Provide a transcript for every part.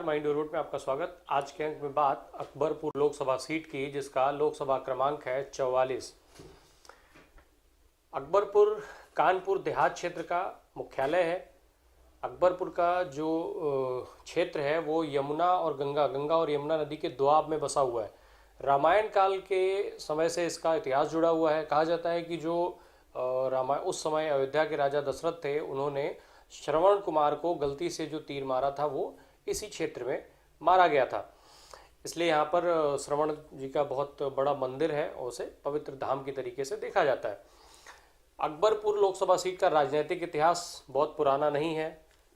Mind road में आपका स्वागत। आज के अंक में बात अकबरपुर लोकसभा सीट की, जिसका लोकसभा क्रमांक है 44। अकबरपुर कानपुर देहात क्षेत्र का मुख्यालय है। अकबरपुर का जो क्षेत्र है वो यमुना और गंगा और यमुना नदी के दोआब में बसा हुआ है। रामायण काल के समय से इसका इतिहास जुड़ा हुआ है। कहा जाता है कि जो उस समय अयोध्या के राजा दशरथ थे, उन्होंने श्रवण कुमार को गलती से जो तीर मारा था वो इसी क्षेत्र में मारा गया था। इसलिए यहाँ पर श्रवण जी का बहुत बड़ा मंदिर है और उसे पवित्र धाम की तरीके से देखा जाता है। अकबरपुर लोकसभा सीट का राजनीतिक इतिहास बहुत पुराना नहीं है।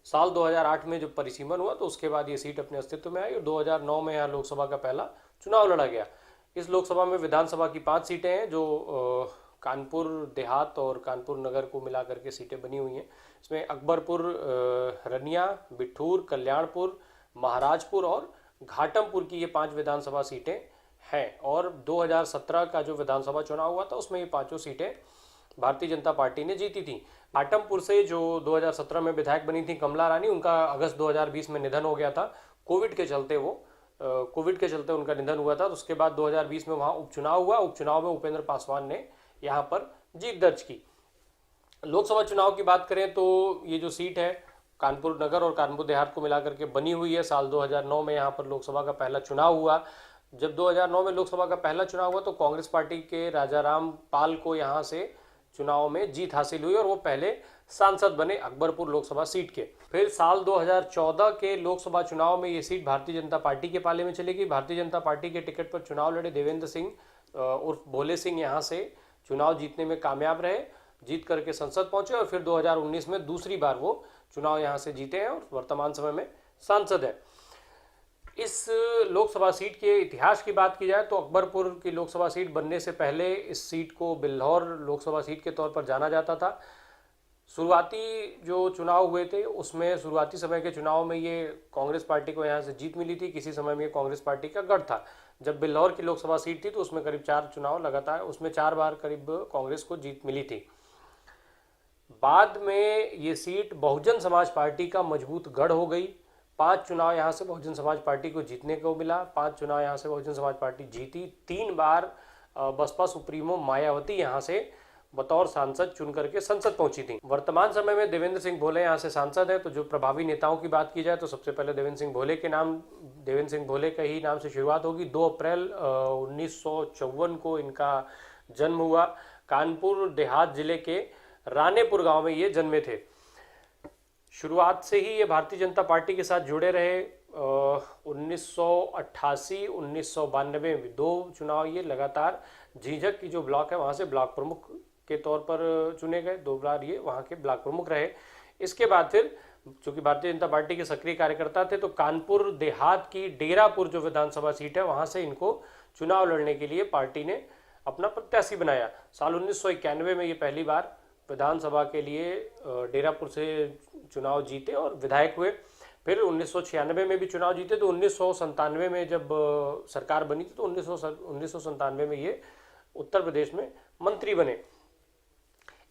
साल 2008 में जब परिसीमन हुआ तो उसके बाद ये सीट अपने अस्तित्व में आई और 2009 में यहाँ लोकसभा का पहला चुनाव लड़ा गया। इस लोकसभा में विधानसभा की 5 सीटें हैं, जो कानपुर देहात और कानपुर नगर को मिला करके सीटें बनी हुई हैं। इसमें अकबरपुर, रनिया, बिठूर, कल्याणपुर, महाराजपुर और घाटमपुर की ये 5 विधानसभा सीटें हैं। और 2017 का जो विधानसभा चुनाव हुआ था उसमें ये 5 सीटें भारतीय जनता पार्टी ने जीती थी। घाटमपुर से जो 2017 में विधायक बनी थी कमला रानी, उनका अगस्त 2020 में निधन हो गया था। कोविड के चलते उनका निधन हुआ था। तो उसके बाद 2020 में वहाँ उपचुनाव हुआ। उपचुनाव में उपेंद्र पासवान ने यहाँ पर जीत दर्ज की। लोकसभा चुनाव की बात करें तो ये जो सीट है कानपुर नगर और कानपुर देहात को मिलाकर के बनी हुई है। साल 2009 में यहाँ पर लोकसभा का पहला चुनाव हुआ। जब 2009 में लोकसभा का पहला चुनाव हुआ तो कांग्रेस पार्टी के राजा राम पाल को यहाँ से चुनाव में जीत हासिल हुई और वो पहले सांसद बने अकबरपुर लोकसभा सीट के। फिर साल 2014 के लोकसभा चुनाव में ये सीट भारतीय जनता पार्टी के पाले में चली गई। भारतीय जनता पार्टी के टिकट पर चुनाव लड़े देवेंद्र सिंह उर्फ भोले सिंह यहाँ से चुनाव जीतने में कामयाब रहे, जीत करके संसद पहुंचे और फिर 2019 में दूसरी बार वो चुनाव यहाँ से जीते हैं और वर्तमान समय में सांसद है। इस लोकसभा सीट के इतिहास की बात की जाए तो अकबरपुर की लोकसभा सीट बनने से पहले इस सीट को बिल्हौर लोकसभा सीट के तौर पर जाना जाता था। शुरुआती जो चुनाव हुए थे उसमें शुरुआती समय के चुनाव में ये कांग्रेस पार्टी को यहाँ से जीत मिली थी। किसी समय में ये कांग्रेस पार्टी का गढ़ था। जब बिल्हौर की लोकसभा सीट थी तो उसमें करीब 4 चुनाव लगातार, उसमें 4 बार करीब कांग्रेस को जीत मिली थी। बाद में ये सीट बहुजन समाज पार्टी का मजबूत गढ़ हो गई। 5 चुनाव यहाँ से बहुजन समाज पार्टी को जीतने को मिला। 5 चुनाव यहाँ से बहुजन समाज पार्टी जीती। 3 बार बसपा सुप्रीमो मायावती यहाँ से बतौर सांसद चुन करके संसद पहुंची थी। वर्तमान समय में देवेंद्र सिंह भोले यहाँ से सांसद है। तो जो प्रभावी नेताओं की बात की जाए तो सबसे पहले देवेंद्र सिंह भोले का ही नाम से शुरुआत होगी। 2 अप्रैल 1954 को इनका जन्म हुआ। कानपुर देहात जिले के रानेपुर गांव में ये जन्मे थे। शुरुआत से ही ये भारतीय जनता पार्टी के साथ जुड़े रहे। 1988, 1992 में 2 चुनाव ये लगातार झीझक की जो ब्लॉक है वहाँ से ब्लॉक प्रमुख के तौर पर चुने गए। 2 बार ये वहाँ के ब्लॉक प्रमुख रहे। इसके बाद फिर चूंकि भारतीय जनता पार्टी के सक्रिय कार्यकर्ता थे तो कानपुर देहात की डेरापुर जो विधानसभा सीट है वहाँ से इनको चुनाव लड़ने के लिए पार्टी ने अपना प्रत्याशी बनाया। साल 1991 में ये पहली बार विधानसभा के लिए डेरापुर से चुनाव जीते और विधायक हुए। फिर 1996 में भी चुनाव जीते। तो 1997 में जब सरकार बनी थी तो 1997 में ये उत्तर प्रदेश में मंत्री बने।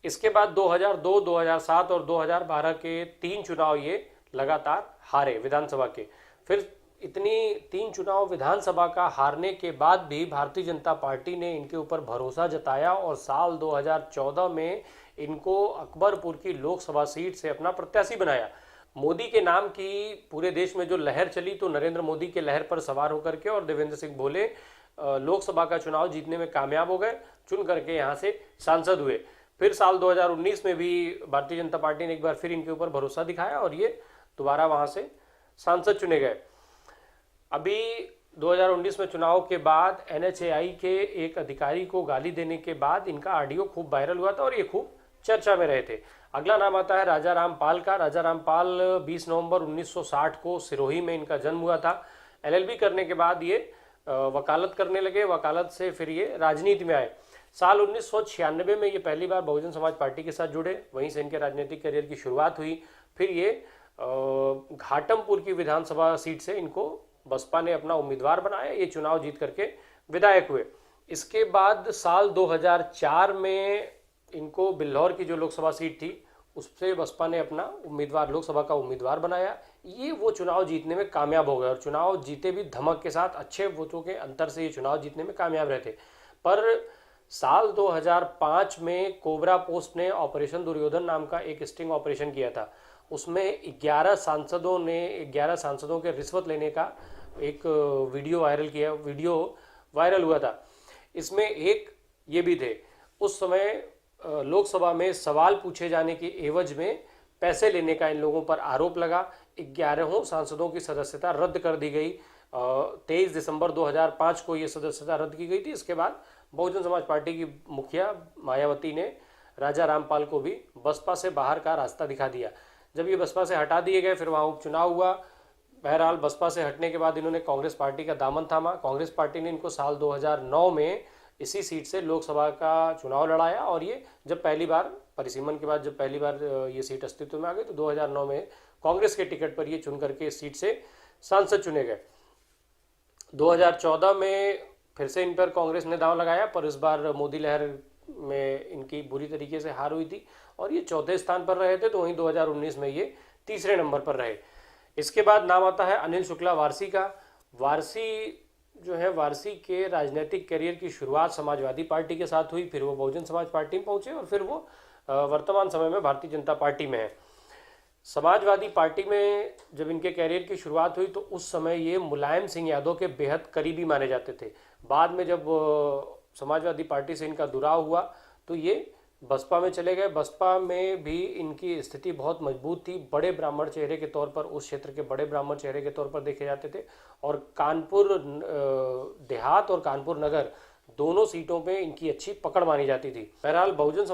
इसके बाद 2002, 2007 और 2012 के 3 चुनाव ये लगातार हारे विधानसभा के। फिर इतनी 3 चुनाव विधानसभा का हारने के बाद भी भारतीय जनता पार्टी ने इनके ऊपर भरोसा जताया और साल 2014 में इनको अकबरपुर की लोकसभा सीट से अपना प्रत्याशी बनाया। मोदी के नाम की पूरे देश में जो लहर चली तो नरेंद्र मोदी के लहर पर सवार होकर के और देवेंद्र सिंह भोले लोकसभा का चुनाव जीतने में कामयाब हो गए, चुन करके यहाँ से सांसद हुए। फिर साल 2019 में भी भारतीय जनता पार्टी ने एक बार फिर इनके ऊपर भरोसा दिखाया और ये दोबारा वहाँ से सांसद चुने गए। अभी 2019 में चुनाव के बाद NHAI के एक अधिकारी को गाली देने के बाद इनका ऑडियो खूब वायरल हुआ था और ये खूब चर्चा में रहे थे। अगला नाम आता है राजा राम पाल का। राजा राम पाल 20 नवंबर 1960 को सिरोही में इनका जन्म हुआ था। LLB करने के बाद ये वकालत करने लगे। वकालत से फिर ये राजनीति में आए। साल 1996 में ये पहली बार बहुजन समाज पार्टी के साथ जुड़े। वहीं से इनके राजनीतिक करियर की शुरुआत हुई। फिर ये घाटमपुर की विधानसभा सीट से इनको बसपा ने अपना उम्मीदवार बनाया। ये चुनाव जीत करके विधायक हुए। इसके बाद साल 2004 में इनको बिल्हौर की जो लोकसभा सीट थी उससे बसपा ने अपना उम्मीदवार, लोकसभा का उम्मीदवार बनाया। ये वो चुनाव जीतने में कामयाब हो गए और चुनाव जीते भी धमक के साथ, अच्छे वोटों के अंतर से ये चुनाव जीतने में कामयाब रहे थे। पर साल 2005 में कोबरा पोस्ट ने ऑपरेशन दुर्योधन नाम का एक स्टिंग ऑपरेशन किया था। उसमें 11 सांसदों के रिश्वत लेने का एक वीडियो वायरल हुआ था। इसमें एक ये भी थे, उस समय लोकसभा में सवाल पूछे जाने की एवज में पैसे लेने का इन लोगों पर आरोप लगा। 11 सांसदों की सदस्यता रद्द कर दी गई। 23 दिसंबर 2005 को ये सदस्यता रद्द की गई थी। इसके बाद बहुजन समाज पार्टी की मुखिया मायावती ने राजा रामपाल को भी बसपा से बाहर का रास्ता दिखा दिया। जब ये बसपा से हटा दिए गए, फिर वहाँ उपचुनाव हुआ। बहरहाल बसपा से हटने के बाद इन्होंने कांग्रेस पार्टी का दामन थामा। कांग्रेस पार्टी ने इनको साल 2009 में इसी सीट से लोकसभा का चुनाव लड़ाया और ये जब पहली बार परिसीमन के बाद जब पहली बार ये सीट अस्तित्व में आ गई तो 2009 में कांग्रेस के टिकट पर ये चुन करके इस सीट से सांसद चुने गए। 2014 में फिर से इन पर कांग्रेस ने दांव लगाया, पर इस बार मोदी लहर में इनकी बुरी तरीके से हार हुई थी और ये चौथे स्थान पर रहे थे। तो वहीं 2019 में ये तीसरे नंबर पर रहे। इसके बाद नाम आता है अनिल शुक्ला वारसी का। वारसी के राजनीतिक करियर की शुरुआत समाजवादी पार्टी के साथ हुई, फिर वो बहुजन समाज पार्टी में पहुंचे और फिर वो वर्तमान समय में भारतीय जनता पार्टी में है। समाजवादी पार्टी में जब इनके कैरियर की शुरुआत हुई तो उस समय ये मुलायम सिंह यादव के बेहद करीबी माने जाते थे। बाद में जब समाजवादी पार्टी से इनका दुराव हुआ तो ये बसपा में चले गए। बसपा में भी इनकी स्थिति बहुत मजबूत थी। बड़े ब्राह्मण चेहरे के तौर पर, उस क्षेत्र के बड़े ब्राह्मण चेहरे के तौर पर देखे जाते थे और कानपुर देहात और कानपुर नगर दोनों सीटों पे इनकी अच्छी पकड़ मानी जाती थी। बहरहाल बहुजन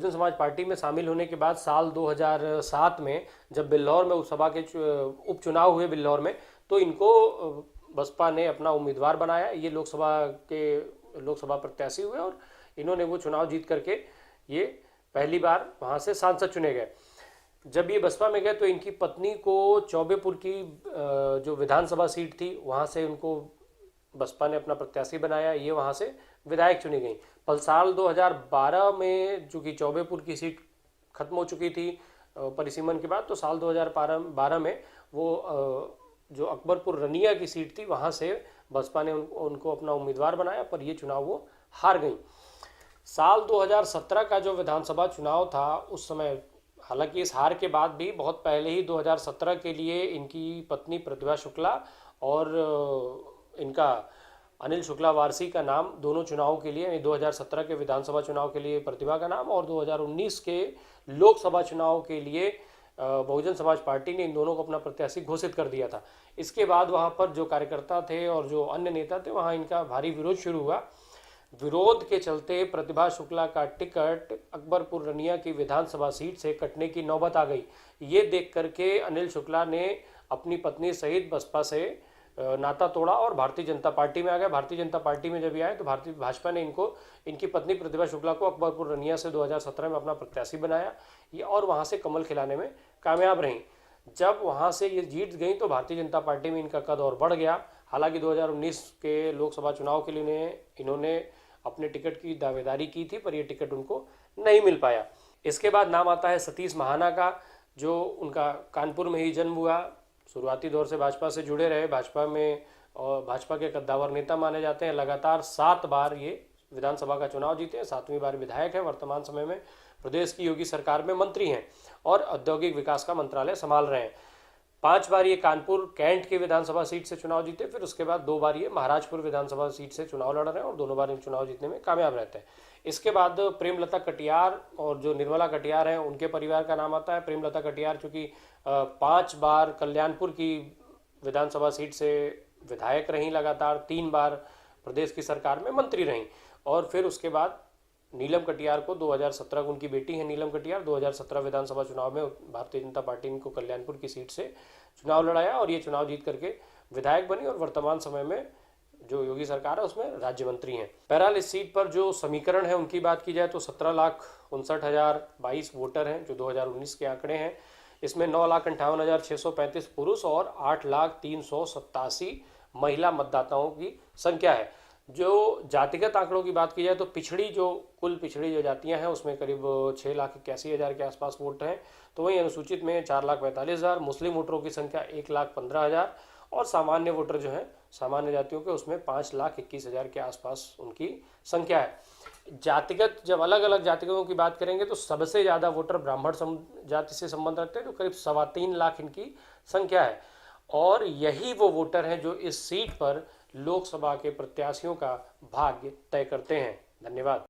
समाज पार्टी में शामिल होने के बाद साल 2007 में जब बिल्लौर में उपसभा के उपचुनाव हुए बिल्लौर में, तो इनको बसपा ने अपना उम्मीदवार बनाया। ये लोकसभा प्रत्याशी हुए और इन्होंने वो चुनाव जीत करके ये पहली बार वहाँ से सांसद चुने गए। जब ये बसपा में गए तो इनकी पत्नी को चौबेपुर की जो विधानसभा सीट थी वहाँ से उनको बसपा ने अपना प्रत्याशी बनाया। ये वहाँ से विधायक चुनी गई। पर साल 2012 में चूँकि चौबेपुर की सीट खत्म हो चुकी थी परिसीमन के बाद, तो साल 2012 में वो जो अकबरपुर रनिया की सीट थी वहाँ से बसपा ने उनको अपना उम्मीदवार बनाया, पर ये चुनाव वो हार गई। साल 2017 का जो विधानसभा चुनाव था उस समय, हालांकि इस हार के बाद भी बहुत पहले ही 2017 के लिए इनकी पत्नी प्रतिभा शुक्ला और इनका अनिल शुक्ला वारसी का नाम दोनों चुनाव के लिए, 2017 के विधानसभा चुनाव के लिए प्रतिभा का नाम और 2019 के लोकसभा चुनाव के लिए बहुजन समाज पार्टी ने इन दोनों को अपना प्रत्याशी घोषित कर दिया था। इसके बाद वहाँ पर जो कार्यकर्ता थे और जो अन्य नेता थे वहाँ इनका भारी विरोध शुरू हुआ। विरोध के चलते प्रतिभा शुक्ला का टिकट अकबरपुर रनिया की विधानसभा सीट से कटने की नौबत आ गई। ये देख करके अनिल शुक्ला ने अपनी पत्नी सहित बसपा से नाता तोड़ा और भारतीय जनता पार्टी में आ गया। भारतीय जनता पार्टी में जब ये आए तो भाजपा ने इनकी पत्नी प्रतिभा शुक्ला को अकबरपुर रनिया से 2017 में अपना प्रत्याशी बनाया ये और वहाँ से कमल खिलाने में कामयाब रहीं। जब वहाँ से ये जीत गई तो भारतीय जनता पार्टी में इनका कद और बढ़ गया। हालांकि 2019 के लोकसभा चुनाव के लिए इन्होंने अपने टिकट की दावेदारी की थी, पर यह टिकट उनको नहीं मिल पाया। इसके बाद नाम आता है सतीश महाना का, जो उनका कानपुर में ही जन्म हुआ। शुरुआती दौर से भाजपा से जुड़े रहे, भाजपा में और भाजपा के कद्दावर नेता माने जाते हैं। लगातार 7 बार ये विधानसभा का चुनाव जीते हैं, 7वीं बार विधायक है। वर्तमान समय में प्रदेश की योगी सरकार में मंत्री हैं और औद्योगिक विकास का मंत्रालय संभाल रहे हैं। 5 बार ये कानपुर कैंट की विधानसभा सीट से चुनाव जीते, फिर उसके बाद 2 बार ये महाराजपुर विधानसभा सीट से चुनाव लड़ रहे हैं और दोनों बार इन चुनाव जीतने में कामयाब रहते हैं। इसके बाद प्रेमलता कटियार और जो निर्मला कटियार हैं उनके परिवार का नाम आता है। प्रेमलता कटियार चूँकि 5 बार कल्याणपुर की विधानसभा सीट से विधायक रहीं, लगातार 3 बार प्रदेश की सरकार में मंत्री रहीं और फिर उसके बाद नीलम कटियार को 2017 उनकी बेटी है नीलम कटियार, 2017 विधानसभा चुनाव में भारतीय जनता पार्टी ने इनको कल्याणपुर की सीट से चुनाव लड़ाया और ये चुनाव जीत करके विधायक बनी और वर्तमान समय में जो योगी सरकार है उसमें राज्य मंत्री हैं। बहरहाल इस सीट पर जो समीकरण है उनकी बात की जाए तो 17,59,022 वोटर हैं जो 2019 के आंकड़े हैं। इसमें 9,58,635 पुरुष और 8,03,87 महिला मतदाताओं की संख्या है। जो जातिगत आंकड़ों की बात की जाए तो कुल पिछड़ी जो जातियां हैं उसमें करीब 6,81,000 के आसपास वोट हैं। तो वहीं अनुसूचित में 4,45,000, मुस्लिम वोटरों की संख्या 1,15,000 और सामान्य वोटर जो हैं सामान्य जातियों के उसमें 5,21,000 के आसपास उनकी संख्या है। जातिगत जब अलग अलग जातियों की बात करेंगे तो सबसे ज़्यादा वोटर ब्राह्मण जाति से संबंध रखते हैं, तो करीब 3.25 लाख इनकी संख्या है। और यही वो वोटर हैं जो इस सीट पर लोकसभा के प्रत्याशियों का भाग्य तय करते हैं। धन्यवाद।